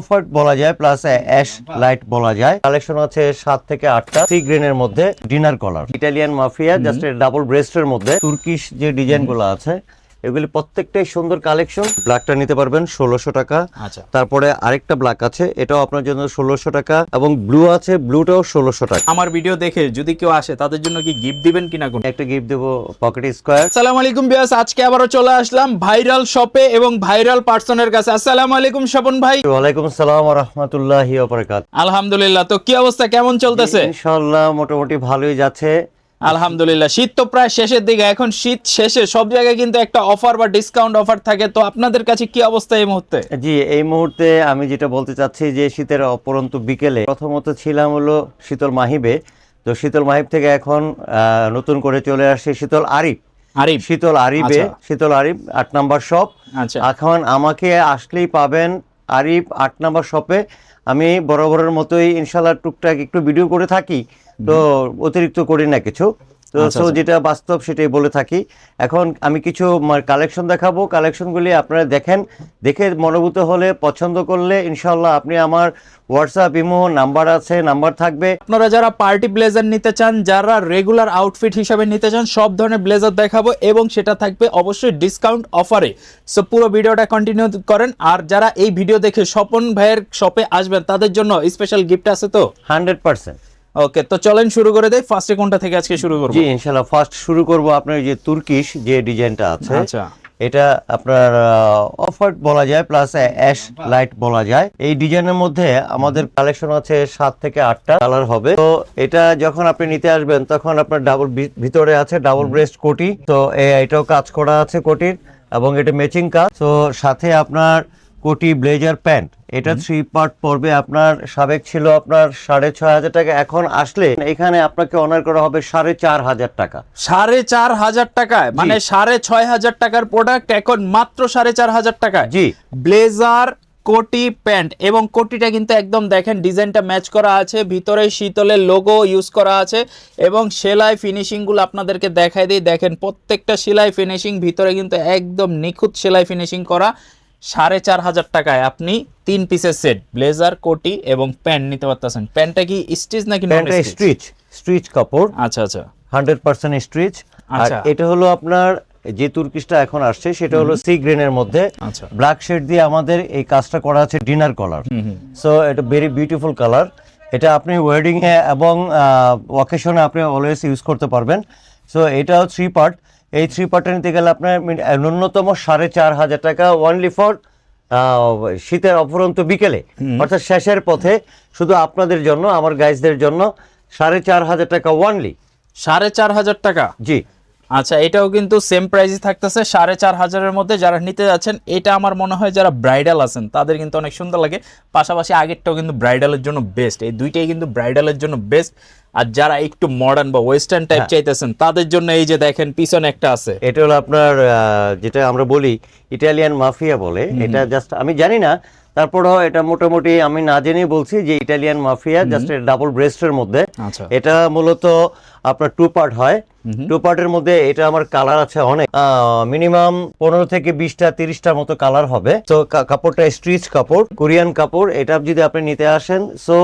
Off white বলা যায় plus ash light বলা যায়। কালেকশন আছে 7 থেকে 8টা। সি গ্রিনের মধ্যে ডিনার কলার, ইটালিয়ান মাফিয়া জাস্ট ডাবল ব্রেস্টের মধ্যে তুর্কিশ যে ডিজাইন গুলো আছে এগুলি প্রত্যেকটাই সুন্দর কালেকশন। ব্ল্যাকটা নিতে পারবেন 1600 টাকা। আচ্ছা, তারপরে আরেকটা ব্ল্যাক আছে, এটাও আপনার জন্য 1600 টাকা, এবং ব্লু আছে, ব্লুটাও 1600 টাকা। আমার ভিডিও দেখে যদি কেউ আসে তাদের জন্য কি গিফট দিবেন কিনা কোন? একটা গিফট দেবো পকেট স্কয়ার। আসসালামু আলাইকুম ভিউয়ার্স, আজকে আবারো চলে আসলাম ভাইরাল শপে এবং ভাইরাল পার্সনের কাছে। আসসালামু আলাইকুম স্বপন ভাই। ওয়ালাইকুম আসসালাম ওয়া রাহমাতুল্লাহি ওয়া বারাকাতুহু। আলহামদুলিল্লাহ, তো কি অবস্থা, কেমন চলতেছে? ইনশাআল্লাহ মোটামুটি ভালোই যাচ্ছে। আলহামদুলিল্লাহ, শীত তো প্রায় শেষের দিকে, এখন শীত শেষে সব জায়গায় কিন্তু একটা অফার বা ডিসকাউন্ট অফার থাকে, তো আপনাদের কাছে কি অবস্থা এই মুহূর্তে? জি, এই মুহূর্তে আমি যেটা বলতে চাচ্ছি যে শীতের অপরন্ত বিকেলে প্রথমত ছিলাম হলো শীতল মাহিবে, তো শীতল মাহিব থেকে এখন নতুন করে চলে আসছে শীতল আরিফ। শীতল আরিফে, শীতল আরিফ 8 নাম্বার শপ। আচ্ছা, এখন আমাকে আসলেই পাবেন আরিফ 8 নাম্বার শপে। আমি বরাবরের মতোই ইনশাআল্লাহ টুকটাক একটু ভিডিও করে থাকি, তো অতিরিক্ত করি না কিছু, তো যেটা বাস্তব সেটাই বলে থাকি। এখন আমি কিছু কালেকশন দেখাবো, কালেকশনগুলি আপনারা দেখেন, দেখে মনোভূত হলে পছন্দ করলে ইনশাআল্লাহ আপনি আমার হোয়াটসঅ্যাপ ইমো নাম্বার আছে, নাম্বার থাকবে। আপনারা যারা পার্টি ব্লেজার নিতে চান, যারা রেগুলার আউটফিট হিসাবে নিতে চান, সব ধরনের ব্লেজার দেখাবো এবং সেটা থাকবে অবশ্যই ডিসকাউন্ট অফারে। সো পুরো ভিডিওটা কন্টিনিউ করেন। আর যারা এই ভিডিও দেখে স্বপন ভাইয়ের শপে আসবেন তাদের জন্য স্পেশাল গিফট আছে তো 100%। ওকে, তো চলেন শুরু করে দেই। ফার্স্টে কোনটা থেকে আজকে শুরু করব? জি ইনশাআল্লাহ ফার্স্ট শুরু করব আপনার যে তুর্কিশ যে ডিজাইনটা আছে। আচ্ছা, এটা আপনার অফ হোয়াইট বলা যায় প্লাস অ্যাশ লাইট বলা যায়। এই ডিজাইনের মধ্যে আমাদের কালেকশন আছে 7 থেকে 8টা কালার হবে। তো এটা যখন আপনি নিতে আসবেন তখন আপনার ডাবল ভিতরে আছে ডাবল ব্রেস্ট কোটি, তো এটাও কাজ করা আছে কোটির, এবং এটা ম্যাচিং কাজ। তো সাথে আপনার কোটি ব্লেজার প্যান্ট, এটা 3 পার্ট পড়বে। আপনার সাবেক ছিল আপনার 6500 টাকা, এখন আসলে এখানে আপনাকে অনার করা হবে 4500 টাকা। 4500 টাকায়, মানে 6500 টাকার প্রোডাক্ট এখন মাত্র 4500 টাকায়। জি, ব্লেজার কোটি প্যান্ট, এবং কোটিটা কিন্তু একদম দেখেন ডিজাইনটা ম্যাচ করা আছে, ভিতরে শীতলের লোগো ইউজ করা আছে, এবং সেলাই ফিনিশিং গুলো আপনাদেরকে দেখাই দিই। দেখেন প্রত্যেকটা সেলাই ফিনিশিং ভিতরে কিন্তু একদম নিখুঁত সেলাই ফিনিশিং করা। 4500 টাকায় আপনি 3 পিসের সেট ব্লেজার কোটি এবং প্যান্ট নিতে পারতেছেন। প্যান্টটা কি স্টিচ নাকি নন প্যান্টটা স্টিচ? স্ট্রিচ কাপড়। আচ্ছা আচ্ছা, 100% স্ট্রিচ। আর এটা হলো আপনার যে তুর্কিশটা এখন আসছে সেটা হলো সি গ্রিনের মধ্যে ব্ল্যাক শেড দিয়ে আমাদের এই কাজটা করা আছে, ডিনার কালার। সো এটা ভেরি বিউটিফুল কালার। এটা আপনি ওয়েডিং এ এবং ওকেশনে আপনি অলওয়েজ ইউজ করতে পারবেন। সো এটাও 3 পার্ট। এই 3 পার্টে নিতে গেলে আপনার ন্যূনতম 4500 টাকা, অনলি ফর শীতের অপরন্ত বিকেলে, অর্থাৎ শেষের পথে শুধু আপনাদের জন্য, আমার গাইজদের জন্য 4500 টাকা অনলি। 4500 টাকা? জি। আচ্ছা, এটাও কিন্তু সেম প্রাইসই থাকতেছে 4500 এর মধ্যে। যারা নিতে যাচ্ছেন, এটা আমার মনে হয় যারা ব্রাইডাল আছেন তাদের কিন্তু অনেক সুন্দর লাগে। পাশাপাশি আগেরটাও কিন্তু ব্রাইডালের জন্য বেস্ট, এই দুইটাই কিন্তু ব্রাইডালের জন্য বেস্ট। আর যারা একটু মডার্ন বা ওয়েস্টার্ন টাইপ চাইতেছেন তাদের জন্য এই যে দেখেন পিছনে একটা আছে, এটা হলো আপনার যেটা আমরা বলি ইটালিয়ান মাফিয়া বলে। এটা জাস্ট আমি জানি না, তারপরেও এটা মোটামুটি আমি না জেনেই বলছি যে ইটালিয়ান মাফিয়া জাস্ট ডাবল ব্রেস্টের মধ্যে। এটা মূলত আপনার 2 পার্ট হয়। 2 পার্টের মধ্যে এটা আমার কালার আছে অনেক, মিনিমাম 15 থেকে 20টা 30টার মতো কালার হবে। তো কাপড়টা স্ট্রিচ কাপড়, কোরিয়ান কাপড়। এটা যদি আপনি নিতে আসেন, সো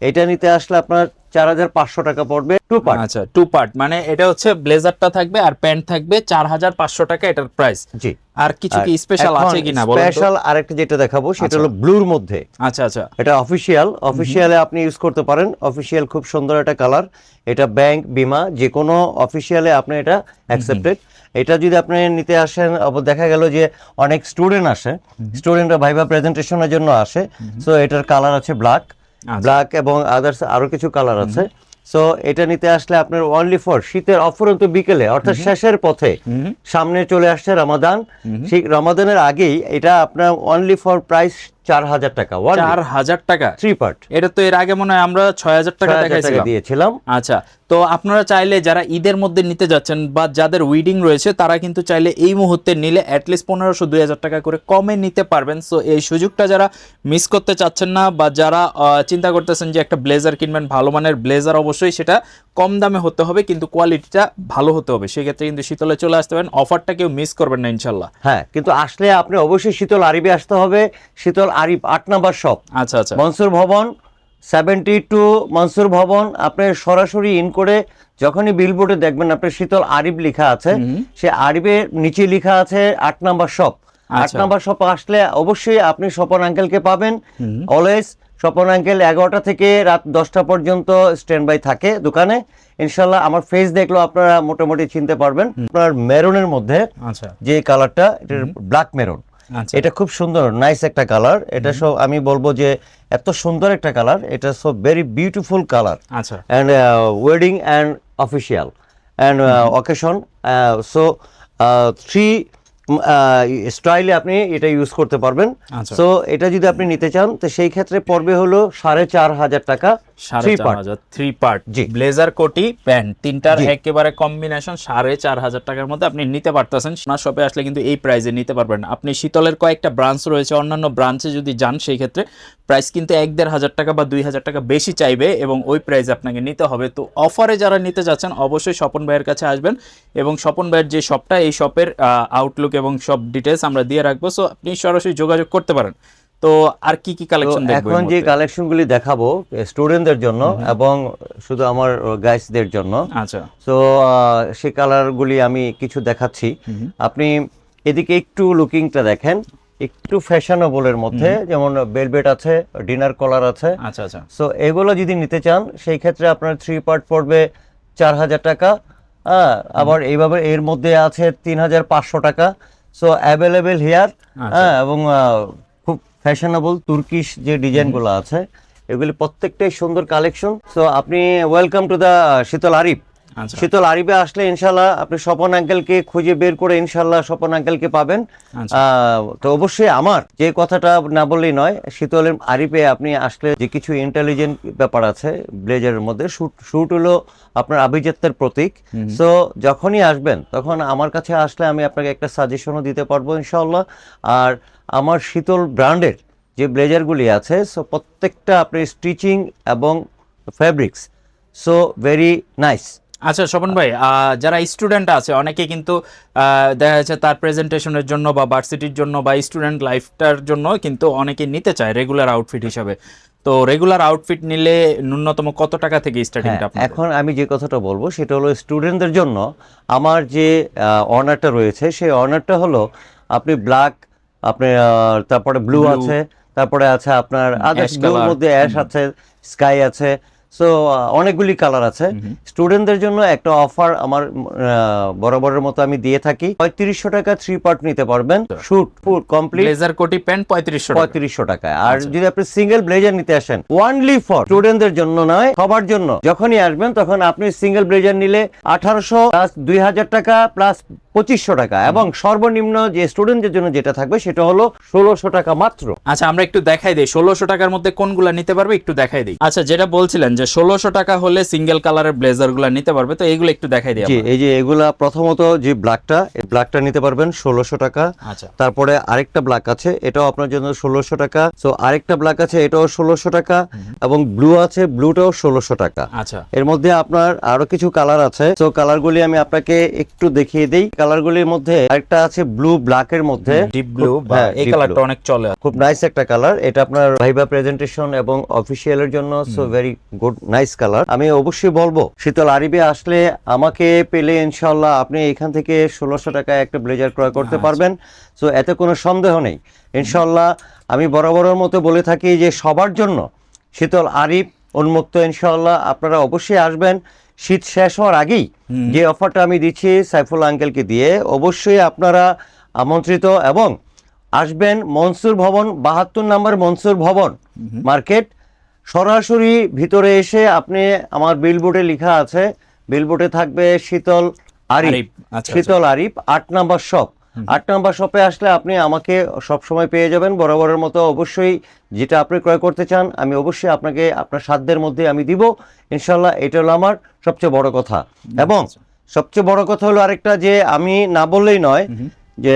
এটা নিতে আসলে আপনার 4500 টাকা পড়বে 2 পার্ট। আচ্ছা, 2 পার্ট মানে এটা হচ্ছে ব্লেজারটা থাকবে আর প্যান্ট থাকবে 4500 টাকা এটার প্রাইস। জি। আর কিছু কি স্পেশাল আছে কিনা বলুন তো? স্পেশাল আরেকটা যেটা দেখাবো সেটা হলো ব্লুর মধ্যে। আচ্ছা আচ্ছা, এটা অফিশিয়ালে আপনি ইউজ করতে পারেন। অফিশিয়াল খুব সুন্দর একটা কালার। এটা ব্যাংক, বিমা, যে কোনো অফিশিয়ালে আপনি এটা অ্যাকসেপ্টেড। এটা যদি আপনি নিতে আসেন, দেখা গেল যে অনেক স্টুডেন্ট আসে, স্টুডেন্টরা ভাইবা প্রেজেন্টেশনের জন্য আসে। সো এটার কালার আছে ব্ল্যাক এবং আদার্স আরো কিছু কালার আছে। সো এটা নিতে আসলে আপনার অনলি ফর শীতের অফুরন্ত বিকেলে, অর্থাৎ শেষের পথে, সামনে চলে আসছে রমাদান, সেই রমাদানের আগেই এটা আপনার অনলি ফর প্রাইস 4000 টাকা। 4000 টাকা 3 পার্ট। এটা তো এর আগে মনে হয় আমরা 6000 টাকা দিয়েছিলাম। আচ্ছা, তো আপনারা চাইলে যারা ঈদের মধ্যে নিতে যাচ্ছেন বা যাদের উইডিং রয়েছে তারা কিন্তু চাইলে এই মুহূর্তে নিলে অ্যাটলিস্ট 1500-2000 টাকা করে কমে নিতে পারবেন। সো এই সুযোগটা যারা মিস করতে চাচ্ছেন না, বা যারা চিন্তা করতেছেন যে একটা ব্লেজার কিনবেন, ভালো মানের ব্লেজার, অবশ্যই সেটা কম দামে হতে হবে কিন্তু কোয়ালিটিটা ভালো হতে হবে, সেক্ষেত্রে কিন্তু শীতলে চলে আসতে পারেন। অফারটা কেউ মিস করবেন না ইনশাল্লাহ। হ্যাঁ, কিন্তু আসলে আপনি অবশ্যই শীতল আরিবে আসতে হবে। শীতল আরিফ 8 নাম্বার শপ। আচ্ছা আচ্ছা, মনসুর ভবন 72 মনসুর ভবন। আপনি সরাসরি ইন করে যখনই বিলবোর্ডে দেখবেন আপনার শীতল আরিফ লেখা আছে, সে আরিফের নিচে লেখা আছে 8 নাম্বার শপ। 8 নাম্বার শপ আসলে অবশ্যই আপনি স্বপন আঙ্কেলকে পাবেন। অলওয়েজ স্বপন আঙ্কেল 11টা থেকে রাত 10টা পর্যন্ত স্ট্যান্ড বাই থাকে দোকানে। ইনশাল্লাহ আমার ফেস দেখলেও আপনারা মোটামুটি চিনতে পারবেন। আপনার মেরুনের মধ্যে যে কালারটা, এটা ব্ল্যাক মেরুন। এটা খুব সুন্দর নাইস একটা কালার। এটা সব আমি বলবো যে এত সুন্দর একটা কালার, এটা সব ভেরি বিউটিফুল কালার। আচ্ছা, and wedding and official and occasion, so 3 স্টাইলে আপনি এটা ইউজ করতে পারবেন। সো এটা যদি আপনি নিতে চান তো সেই ক্ষেত্রে পড়বে হলো 4,500 টাকা। 4,500 3 পার্ট ব্লেজার কোটি প্যান্ট, তিনটার একেবারে কম্বিনেশন 4,500 টাকার মধ্যে আপনি নিতে পারতেছেন। আপনার শপে আসলে কিন্তু এই প্রাইসে নিতে পারবেন। আপনি শীতলের কয়েকটা ব্রাঞ্চ রয়েছে, অন্যান্য ব্রাঞ্চে যদি যান সেই ক্ষেত্রে প্রাইস কিন্তু 1,500 টাকা বা 2,000 টাকা বেশি চাইবে এবং ওই প্রাইসে আপনাকে নিতে হবে। তো অফারে যারা নিতে যাচ্ছেন অবশ্যই স্বপন ভাইয়ের কাছে আসবেন এবং স্বপন ভাইয়ের যে শপটা, এই শপের আউটলুক এবং সব ডিটেলস আমরা দিয়ে রাখবো, সো আপনি সরাসরি যোগাযোগ করতে পারেন। তো আর কি কি কালেকশন দেখবো? এখন যে কালেকশনগুলি দেখাবো স্টুডেন্টদের জন্য এবং শুধু আমার গাইসদের জন্য। আচ্ছা, সো সেই কালারগুলি আমি কিছু দেখাচ্ছি। আপনি এদিকে একটু লুকিংটা দেখেন, একটু ফ্যাশনেবলের মধ্যে, যেমন বেলভেট আছে, ডিনার কলার আছে। আচ্ছা আচ্ছা, সো এগুলো যদি নিতে চান সেই ক্ষেত্রে আপনার 3 পার্ট পড়বে 4,000 টাকা। আবার এইভাবে এর মধ্যে আছে 3,500 টাকা। So available here. এবং খুব ফ্যাশনেবল তুর্কিশ যে ডিজাইনগুলো আছে এগুলি প্রত্যেকটাই সুন্দর কালেকশন। সো আপনি ওয়েলকাম টু দ্য শীতল আরিফ। শীতল আরিফে আসলে ইনশাল্লাহ আপনি স্বপন আঙ্কেলকে খুঁজে বের করে ইনশাল্লাহ স্বপন আঙ্কেলকে পাবেন। তো অবশ্যই আমার যে কথাটা না বললেই নয়, শীতলের আরিফে আপনি আসলে যে কিছু ইন্টেলিজেন্ট ব্যাপার আছে ব্লেজারের মধ্যে, শুট হলো আপনার আভিজাত্যের প্রতীক। সো যখনই আসবেন তখন আমার কাছে আসলে আমি আপনাকে একটা সাজেশনও দিতে পারবো ইনশাল্লাহ। আর আমার শীতল ব্র্যান্ডের যে ব্লেজারগুলি আছে, সো প্রত্যেকটা আপনি স্টিচিং এবং ফ্যাব্রিক্স সো ভেরি নাইস। আচ্ছা স্বপন ভাই, যারা স্টুডেন্ট আছে অনেকে কিন্তু দেখা যাচ্ছে তার প্রেজেন্টেশনের জন্য বা ভার্সিটির জন্য বা স্টুডেন্ট লাইফটার জন্য কিন্তু অনেকে নিতে চায় রেগুলার আউটফিট হিসাবে। তো রেগুলার আউটফিট নিলে ন্যূনতম কত টাকা থেকে স্টার্টিংটা? এখন আমি যে কথাটা বলবো সেটা হলো স্টুডেন্টদের জন্য আমার যে অনারটা রয়েছে সেই অনারটা হলো আপনি ব্ল্যাক, আপনি তারপরে ব্লু আছে, তারপরে আছে আপনার আদার্স ব্লুর মধ্যে অ্যাশ আছে, স্কাই আছে। সো অনেকগুলি কালার আছে। স্টুডেন্টদের জন্য একটা অফার আমার বরাবরের মতো আমি দিয়ে থাকি। 3500 টাকা 3 পার্ট নিতে পারবেন, শুট ফুল কমপ্লিট ব্লেজার কোটি প্যান্ট 3500 টাকায়। আর যদি আপনি সিঙ্গেল ব্লেজার নিতে আসেন, ওনলি ফর স্টুডেন্টদের জন্য নয়, সবার জন্য, যখনই আসবেন তখন আপনি সিঙ্গেল ব্লেজার নিলে 1800 প্লাস 2000 টাকা প্লাস 2500 টাকা, এবং সর্বনিম্ন যে স্টুডেন্টদের জন্য যেটা থাকবে সেটা হলো 1600 টাকা মাত্র। আচ্ছা, আমরা একটু দেখাই দিই 1600 টাকার মধ্যে কোনগুলা নিতে পারবে, একটু দেখাই দিই। আচ্ছা, যেটা বলছিলেন যে 1600 টাকা হলে সিঙ্গেল কালারের ব্লেজারগুলো নিতে পারবে, তো এইগুলো একটু দেখাই দিই। জি, এই যে এগুলা প্রথমত যে ব্ল্যাকটা, এই ব্ল্যাকটা নিতে পারবেন 1600 টাকা। আচ্ছা, তারপরে আরেকটা ব্ল্যাক আছে, এটাও আপনার জন্য 1600 টাকা। সো আরেকটা ব্ল্যাক আছে, এটাও 1600 টাকা, এবং ব্লু আছে, ব্লুটাও 1600 টাকা। আচ্ছা, এর মধ্যে আপনার আরো কিছু কালার আছে। সো কালারগুলি আমি আপনাকে একটু দেখিয়ে দেই। কালারগুলির মধ্যে আরেকটা আছে ব্লু ব্ল্যাকের মধ্যে, ডিপ ব্লু, এই কালারটা অনেক চলে, খুব নাইস একটা কালার। এটা আপনার ভাইবা প্রেজেন্টেশন এবং অফিসিয়ালের জন্য so very good nice colour. আমি অবশ্যই বলবো শীতল আরিফে আসলে আমাকে পেলে ইনশাআল্লাহ আপনি এখান থেকে 1600 টাকায় একটা ব্লেজার ক্রয় করতে পারবেন। সো এতে কোনো সন্দেহ নেই ইনশাআল্লাহ। আমি বরাবরের মতো বলে থাকি যে সবার জন্য শীতল আরিফ উন্মুক্ত ইনশাআল্লাহ। আপনারা অবশ্যই আসবেন শীত শেষ হওয়ার আগেই। যে অফারটা আমি দিচ্ছি সাইফুল আঙ্কেলকে দিয়ে, অবশ্যই আপনারা আমন্ত্রিত, এবং আসবেন মনসুর ভবন 72 নম্বর মনসুর ভবন মার্কেট। সরাসরি ভিতরে এসে আপনি, আমার বিলবোর্ডে লেখা আছে, বিলবোর্ডে থাকবে শীতল আরিফ, শীতল আরিফ 8 নম্বর শপ। 8 নম্বর শপে আসলে আপনি আমাকে সবসময় পেয়ে যাবেন বরাবরের মতো। অবশ্যই যেটা আপনি ক্রয় করতে চান আমি অবশ্যই আপনাকে আপনার সাধ্যের মধ্যে আমি দিব ইনশাল্লাহ। এটা হলো আমার সবচেয়ে বড় কথা। এবং সবচেয়ে বড় কথা হলো আরেকটা, যে আমি না বললেই নয়, যে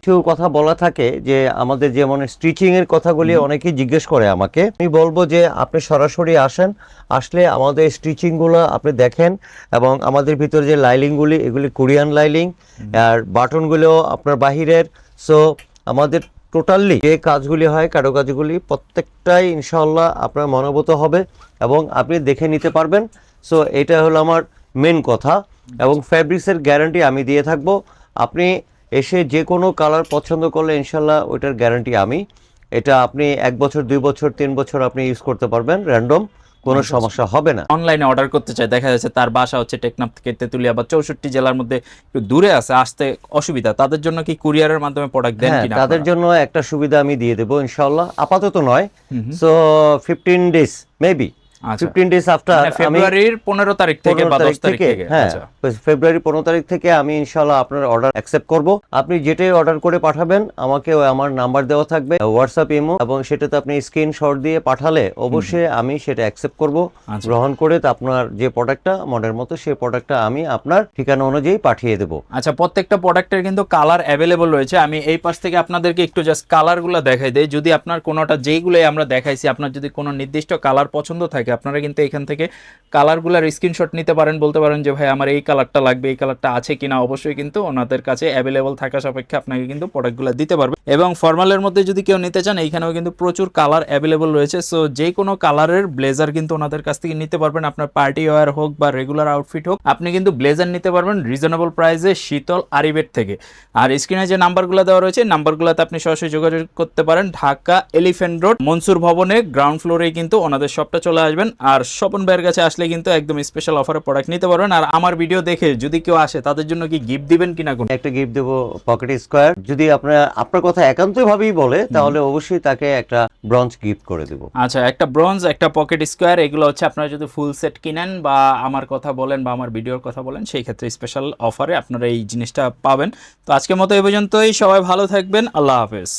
কিছু কথা বলা থাকে যে আমাদের যেমন স্টিচিং এর কথাগুলি অনেকেই জিজ্ঞেস করে আমাকে। আমি বলবো যে আপনি সরাসরি আসেন, আসলে আমাদের স্টিচিং গুলো আপনি দেখেন, এবং আমাদের ভিতরে যে লাইলিং গুলি, এগুলি কোরিয়ান লাইলিং, আর বাটন গুলো আপনার বাহিরের। সো আমাদের টোটালি যে কাজগুলি হয় কারুকাজগুলি প্রত্যেকটাই ইনশাআল্লাহ আপনার মনোভূত হবে এবং আপনি দেখে নিতে পারবেন। সো এটা হলো আমার মেন কথা। এবং ফ্যাব্রিক্সের গ্যারান্টি আমি দিয়ে থাকবো। আপনি এসে যে কোনো কালার পছন্দ করলে ইনশাআল্লাহ ওইটার গ্যারান্টি আমি। এটা আপনি 1 বছর 2 বছর 3 বছর আপনি ইউজ করতে পারবেন, র্যান্ডম কোনো সমস্যা হবে না। অনলাইনে অর্ডার করতে চাই, দেখা যাচ্ছে তার বাসা হচ্ছে টেকনাফ থেকে তেতুলিয়া বা 64 জেলার মধ্যে একটু দূরে আছে, আসতে অসুবিধা, তাদের জন্য কি কুরিয়ারের মাধ্যমে প্রোডাক্ট দেন কিনা? তাদের জন্য একটা সুবিধা আমি দিয়ে দেবো ইনশাআল্লাহ, আপাতত নয়। So 15 days maybe, 15 days after, ফেব্রুয়ারির 15 তারিখ থেকে বা 10 তারিখ থেকে, হ্যাঁ ফেব্রুয়ারি 15 তারিখ থেকে আমি ইনশাআল্লাহ আপনার অর্ডার অ্যাকসেপ্ট করব। আপনি যেটাই অর্ডার করে পাঠাবেন আমাকে আমার নাম্বার দেওয়া থাকবে হোয়াটসঅ্যাপ ইমো, এবং সেটাতে আপনি স্ক্রিনশট দিয়ে পাঠালে অবশ্যই আমি সেটা অ্যাকসেপ্ট করব, গ্রহণ করে আপনার যে প্রোডাক্টটা মনের মতো সেই প্রোডাক্টটা আমি আপনার ঠিকানা অনুযায়ী পাঠিয়ে দেব। আচ্ছা, প্রত্যেকটা প্রোডাক্টের কিন্তু কালার অ্যাভেলেবল রয়েছে। আমি এই পাশ থেকে আপনাদেরকে একটু জাস্ট কালারগুলো দেখাই দেই। যদি আপনার কোনোটা যেইগুলোই আমরা দেখাইছি আপনার যদি কোনো নির্দিষ্ট কালার পছন্দ থাকে আপনারা কিন্তু এখান থেকে কালারগুলোর স্ক্রিনশট নিতে পারেন, বলতে পারেন যে ভাই আমার এই কালারটা লাগবে, এই কালারটা আছে কিনা। অবশ্যই কিন্তু ওনাদের কাছে অ্যাভেলেবল থাকা সাপেক্ষে আপনাকে কিন্তু প্রোডাক্টগুলো দিতে পারবে। এবং ফর্মালের মধ্যে যদি কেউ নিতে চান এইখানেও কিন্তু প্রচুর কালার অ্যাভেলেবল রয়েছে। সো যে কোনো কালারের ব্লেজার কিন্তু ওনাদের কাছ থেকে নিতে পারবেন। আপনার পার্টি ওয়্যার হোক বা রেগুলার আউটফিট হোক, আপনি কিন্তু ব্লেজার নিতে পারবেন রিজনেবল প্রাইসে শীতল আরিবেট থেকে। আর স্ক্রিনে যে নাম্বারগুলো দেওয়া রয়েছে নাম্বারগুলোতে আপনি সরাসরি যোগাযোগ করতে পারেন। ঢাকা এলিফ্যান্ট রোড মনসুর ভবনে গ্রাউন্ড ফ্লোরেই কিন্তু ওনাদের শপটা চলে আসবেন। আর স্বপন ভাইয়ের কাছে আসলে কিন্তু একদম স্পেশাল অফারে প্রোডাক্ট নিতে পারবেন। আর আমার ভিডিও দেখে যদি কেউ আসে তাদের জন্য কি গিফট দিবেন কিনা? কোন একটা গিফট দেবো পকেট স্কয়ার। যদি আপনার কথা একান্তই ভাবেই বলে তাহলে অবশ্যই তাকে একটা ব্রঞ্জ গিফট করে দেব। আচ্ছা, একটা ব্রঞ্জ, একটা পকেট স্কয়ার, এগুলো হচ্ছে আপনারা যদি ফুল সেট কিনেন বা আমার কথা বলেন বা আমার ভিডিওর কথা বলেন সেই ক্ষেত্রে স্পেশাল অফারে আপনারা এই জিনিসটা পাবেন। তো আজকের মতো এই পর্যন্তই, সবাই ভালো থাকবেন, আল্লাহ হাফেজ।